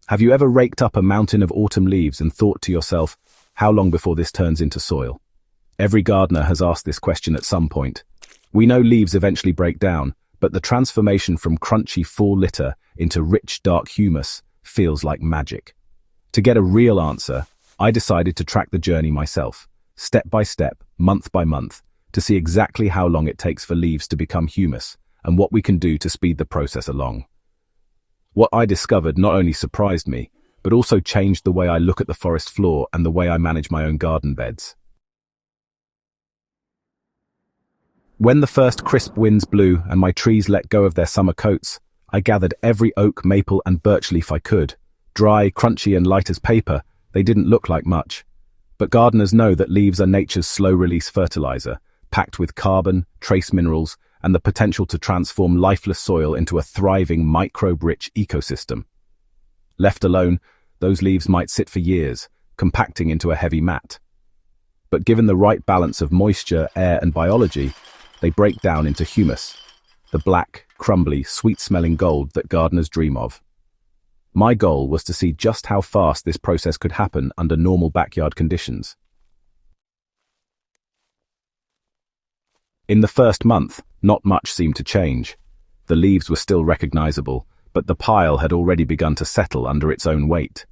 Have you ever raked up a mountain of autumn leaves and thought to yourself, how long before this turns into soil? Every gardener has asked this question at some point. We know leaves eventually break down, but the transformation from crunchy fall litter into rich, dark humus feels like magic. To get a real answer, I decided to track the journey myself, step by step, month by month, to see exactly how long it takes for leaves to become humus and what we can do to speed the process along. What I discovered not only surprised me, but also changed the way I look at the forest floor and the way I manage my own garden beds. When the first crisp winds blew and my trees let go of their summer coats, I gathered every oak, maple, and birch leaf I could. Dry, crunchy, and light as paper, they didn't look like much. But gardeners know that leaves are nature's slow-release fertilizer, packed with carbon, trace minerals, and the potential to transform lifeless soil into a thriving, microbe-rich ecosystem. Left alone, those leaves might sit for years, compacting into a heavy mat. But given the right balance of moisture, air, and biology, they break down into humus, the black, crumbly, sweet-smelling gold that gardeners dream of. My goal was to see just how fast this process could happen under normal backyard conditions. In the first month, not much seemed to change. The leaves were still recognizable, but the pile had already begun to settle under its own weight.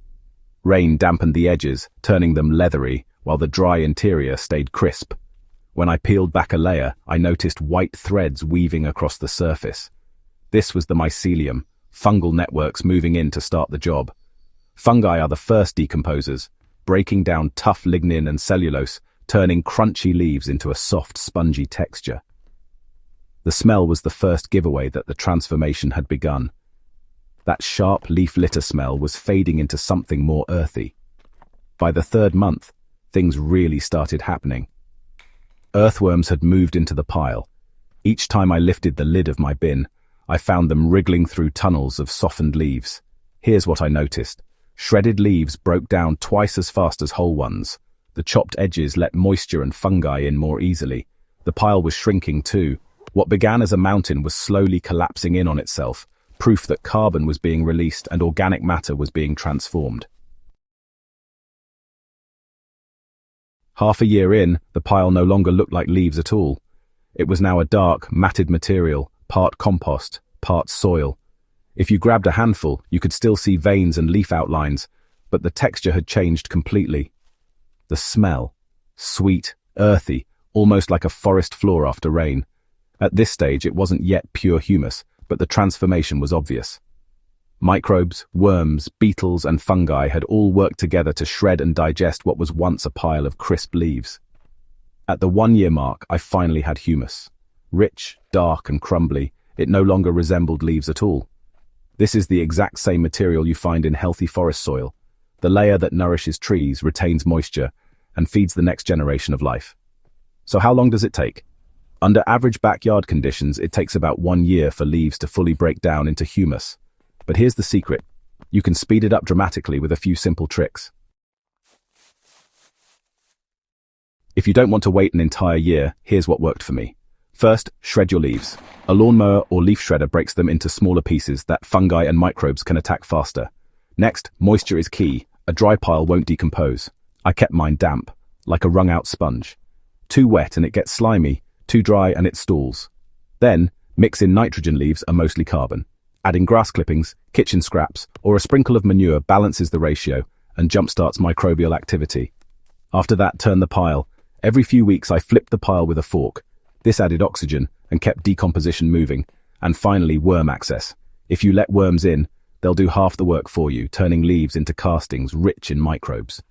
Rain dampened the edges, turning them leathery, while the dry interior stayed crisp. When I peeled back a layer, I noticed white threads weaving across the surface. This was the mycelium, fungal networks moving in to start the job. Fungi are the first decomposers, breaking down tough lignin and cellulose, turning crunchy leaves into a soft, spongy texture. The smell was the first giveaway that the transformation had begun. That sharp leaf litter smell was fading into something more earthy. By the third month, things really started happening. Earthworms had moved into the pile. Each time I lifted the lid of my bin, I found them wriggling through tunnels of softened leaves. Here's what I noticed. Shredded leaves broke down twice as fast as whole ones. The chopped edges let moisture and fungi in more easily. The pile was shrinking too. What began as a mountain was slowly collapsing in on itself, proof that carbon was being released and organic matter was being transformed. Half a year in, the pile no longer looked like leaves at all. It was now a dark, matted material, part compost, part soil. If you grabbed a handful, you could still see veins and leaf outlines, but the texture had changed completely. The smell, sweet, earthy, almost like a forest floor after rain. At this stage, it wasn't yet pure humus, but the transformation was obvious. Microbes, worms, beetles, and fungi had all worked together to shred and digest what was once a pile of crisp leaves. At the 1-year mark, I finally had humus. Rich, dark, and crumbly, it no longer resembled leaves at all. This is the exact same material you find in healthy forest soil. The layer that nourishes trees, retains moisture, and feeds the next generation of life. So how long does it take? Under average backyard conditions, it takes about 1 year for leaves to fully break down into humus. But here's the secret. You can speed it up dramatically with a few simple tricks. If you don't want to wait an entire year, here's what worked for me. First, shred your leaves. A lawnmower or leaf shredder breaks them into smaller pieces that fungi and microbes can attack faster. Next, moisture is key. A dry pile won't decompose. I kept mine damp, like a wrung-out sponge. Too wet and it gets slimy, too dry and it stalls. Then, mix in nitrogen. Leaves are mostly carbon. Adding grass clippings, kitchen scraps, or a sprinkle of manure balances the ratio and jumpstarts microbial activity. After that, turn the pile. Every few weeks I flipped the pile with a fork. This added oxygen and kept decomposition moving. And finally, worm access. If you let worms in, they'll do half the work for you, turning leaves into castings rich in microbes.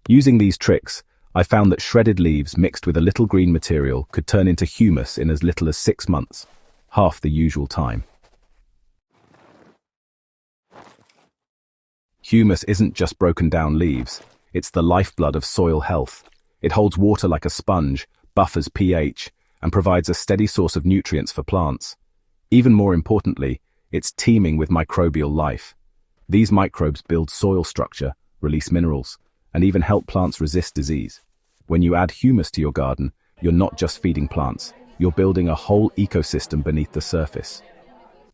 Using these tricks, I found that shredded leaves mixed with a little green material could turn into humus in as little as 6 months, half the usual time. Humus isn't just broken down leaves, it's the lifeblood of soil health. It holds water like a sponge, buffers pH, and provides a steady source of nutrients for plants. Even more importantly, it's teeming with microbial life. These microbes build soil structure, release minerals, and even help plants resist disease. When you add humus to your garden, you're not just feeding plants, you're building a whole ecosystem beneath the surface.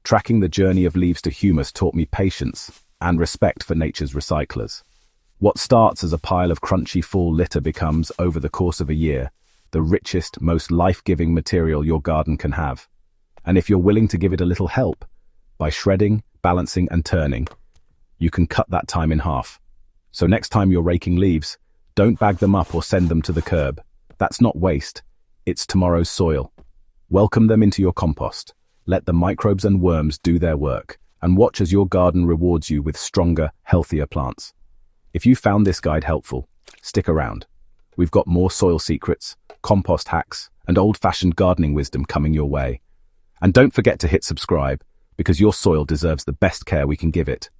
Tracking the journey of leaves to humus taught me patience, and respect for nature's recyclers. What starts as a pile of crunchy fall litter becomes, over the course of a year, the richest, most life-giving material your garden can have. And if you're willing to give it a little help, by shredding, balancing, and turning, you can cut that time in half. So next time you're raking leaves, don't bag them up or send them to the curb. That's not waste, it's tomorrow's soil. Welcome them into your compost. Let the microbes and worms do their work, and watch as your garden rewards you with stronger, healthier plants. If you found this guide helpful, stick around. We've got more soil secrets, compost hacks, and old-fashioned gardening wisdom coming your way. And don't forget to hit subscribe, because your soil deserves the best care we can give it.